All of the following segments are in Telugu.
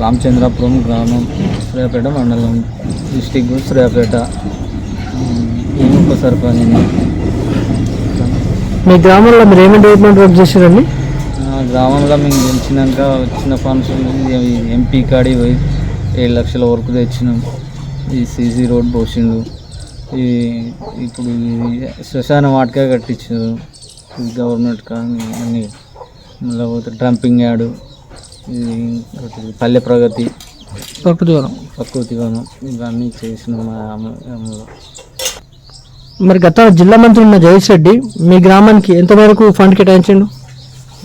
రామచంద్రాపురం గ్రామం, సూర్యాపేట మండలం, డిస్టిక్ సూర్యాపేట. నేను ఒక సర్పంచ్. మీ గ్రామంలో మీరు ఏమేమి డెవలప్మెంట్ వర్క్ చేశారండి? గ్రామంలో మేము గెలిచినాక వచ్చిన ఫండ్స్ ఎంపీ కాడి పోయి 7 లక్షల వరకు తెచ్చినాం. ఈ సీసీ రోడ్ పోసిండు. ఈ ఇప్పుడు శ్మశాన వాటికే కట్టించారు గవర్నమెంట్. కానీ అన్నీ మళ్ళీ పోతే డంపింగ్ యార్డు, ఇది పల్లె ప్రగతి, ప్రకృతి వనం ఇవన్నీ చేసిన మా అమలు. మరి గత జిల్లా మంత్రి ఉన్న జగదీష్ రెడ్డి మీ గ్రామానికి ఎంతవరకు ఫండ్ కేటాయించండు?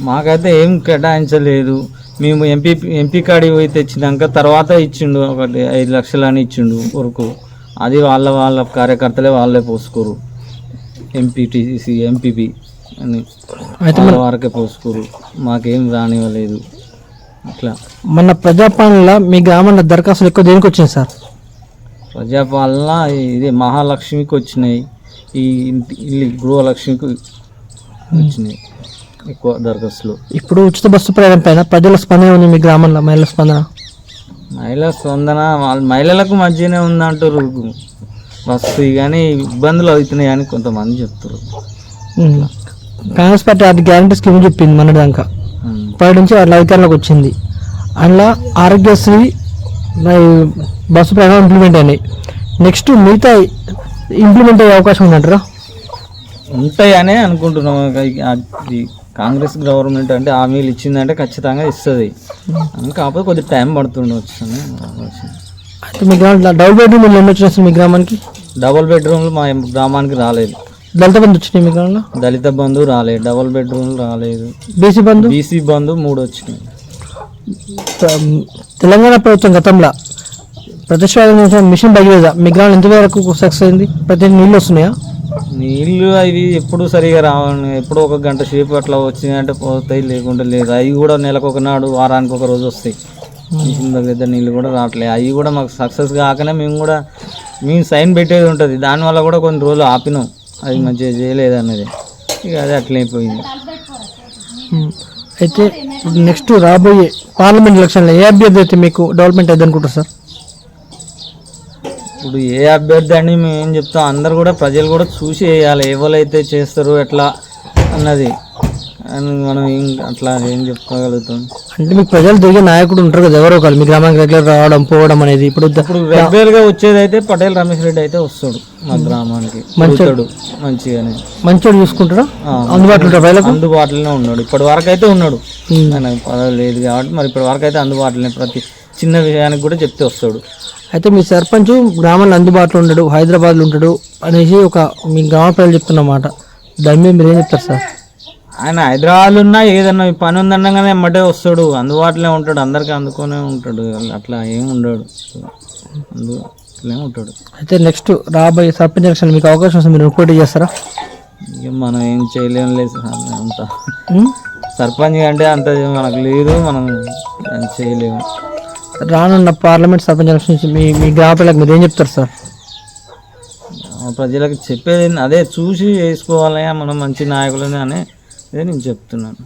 మాకైతే ఏం కేటాయించలేదు. మేము ఎంపీ కాడికి పోయి తెచ్చినాక తర్వాత ఇచ్చిండు, ఒకటి 5 లక్షలు అని ఇచ్చిండు వరకు. అది వాళ్ళ కార్యకర్తలే వాళ్ళే పోసుకోరు. ఎంపీటీసీ ఎంపీపీ అని అయితే వాళ్ళ వరకే పోసుకోరు, మాకేం రానివ్వలేదు. అట్లా మన ప్రజాపాలనలో మీ గ్రామంలో దరఖాస్తులు ఎక్కువ దేనికి వచ్చినాయి సార్? ప్రజాపాలన ఇదే మహాలక్ష్మికి వచ్చినాయి, ఈ ఇల్లు గృహలక్ష్మికి వచ్చినాయి ఎక్కువ దరఖాస్తులు. ఇప్పుడు ఉచిత బస్సు ప్రయాణం పైన ప్రజల స్పందన ఉంది మీ గ్రామంలో? మహిళల స్పందన మహిళలకు మంచిగానే ఉందంటారు బస్సు, కానీ ఇబ్బందులు అవుతున్నాయి అని కొంతమంది చెప్తారు. కాంగ్రెస్ పార్టీ అది గ్యారంటీ స్కీమ్ చెప్పింది మన దాకా, ఇప్పటి నుంచి వాళ్ళ అధికారంలోకి వచ్చింది. అందులో ఆరోగ్యశ్రీ బస్సు ప్రయాణం ఇంప్లిమెంట్ అయినాయి. నెక్స్ట్ మిగతా ఇంప్లిమెంట్ అయ్యే అవకాశం ఉందంటారా? ఉంటాయనే అనుకుంటున్నాం. అది కాంగ్రెస్ గవర్నమెంట్ అంటే హామీలు ఇచ్చిందంటే ఖచ్చితంగా ఇస్తుంది, కాకపోతే కొద్దిగా టైం పడుతుండవచ్చు. అయితే మీ గ్రామంలో డబుల్ బెడ్రూమ్ ఎన్ని వచ్చినాయి మీ గ్రామానికి? డబుల్ బెడ్రూమ్లు మా గ్రామానికి రాలేదు. దళిత బంధు వచ్చినాయి మీ గ్రామంలో? దళిత బంధు రాలేదు, డబుల్ బెడ్రూమ్లు రాలేదు. బీసీ బంధు 3 వచ్చినాయి. తెలంగాణ ప్రభుత్వం గతంలో ప్రతిష్టాత్మక మిషన్ భగీరథ మీ గ్రామం ఎంతవరకు సక్సెస్ అయింది? ప్రతి నీళ్ళు వస్తున్నాయా? నీళ్ళు అవి ఎప్పుడు సరిగా రావాలి, ఎప్పుడు 1 గంట సేపు అట్లా వచ్చినాయంటే పోతాయి, లేకుంటే లేదు. అవి కూడా నెలకు ఒకనాడు, వారానికి ఒక రోజు వస్తాయి. మిషన్ భగీరథ నీళ్ళు కూడా రావట్లేదు. అవి కూడా మాకు సక్సెస్ కాకనే మేము సైన్ పెట్టేది ఉంటుంది, దానివల్ల కూడా కొన్ని రోజులు ఆపినాం. అది మంచిగా చేయలేదు అన్నది, ఇక అది అట్లయిపోయింది. అయితే నెక్స్ట్ రాబోయే పార్లమెంట్ ఎలక్షన్లో ఏ అభ్యర్థి అయితే మీకు డెవలప్మెంట్ అయింది అనుకుంటారు సార్? ఇప్పుడు ఏ అభ్యర్థి అని మేము ఏం చెప్తాం, అందరు కూడా ప్రజలు కూడా చూసి వేయాలి, ఎవరైతే చేస్తారు ఎట్లా అన్నది అని మనం అట్లా ఏం చెప్పగలుగుతాం. అంటే మీకు ప్రజలు దిగే నాయకుడు ఉంటారు కదా, ఎవరో ఒకరు మీ గ్రామానికి రెగ్యులర్ రావడం పోవడం అనేది. ఇప్పుడు రెగ్యులర్గా వచ్చేది అయితే పటేల్ రమేష్ రెడ్డి అయితే వస్తాడు మా గ్రామానికి, మంచిగానే మంచిగా చూసుకుంటాడు, అందుబాటులోనే ఉన్నాడు. ఇప్పటి వరకు అయితే ఉన్నాడు, ఆయనకు పదవి లేదు కాబట్టి మరి ఇప్పటి వరకు అయితే అందుబాటులోనే, ప్రతి చిన్న విషయానికి కూడా చెప్తే వస్తాడు. అయితే మీ సర్పంచ్ గ్రామంలో అందుబాటులో ఉంటాడు, హైదరాబాద్లో ఉంటాడు అనేసి ఒక మీ గ్రామ ప్రజలు చెప్తున్నమాట, దాని మీద మీరు ఏం చెప్తారు సార్? ఆయన హైదరాబాద్లో ఉన్నా ఏదన్నా పని ఉందనగానే ఎమ్మటే వస్తాడు, అందుబాటులో ఉంటాడు, అందరికీ అందుకునే ఉంటాడు, అట్లా ఏమి ఉండడు, అందుబాటులో ఉంటాడు. అయితే నెక్స్ట్ రాబోయే సర్పంచ్ ఎలక్షన్ మీకు అవకాశం వస్తుంది, మీరు పోటీ చేస్తారా? ఇక మనం ఏం చేయలేము లేదు, అంత సర్పంచ్ అంటే అంత మనకు లేదు, మనం చేయలేము. రానున్న పార్లమెంట్ సర్పంచ్ ఎలక్షన్ నుంచి మీ గ్రామ ప్రజలకు మీరు ఏం చెప్తారు సార్? ప్రజలకు చెప్పేది అదే, చూసి వేసుకోవాలి మనం మంచి నాయకులని అనే నేను చెప్తున్నాను.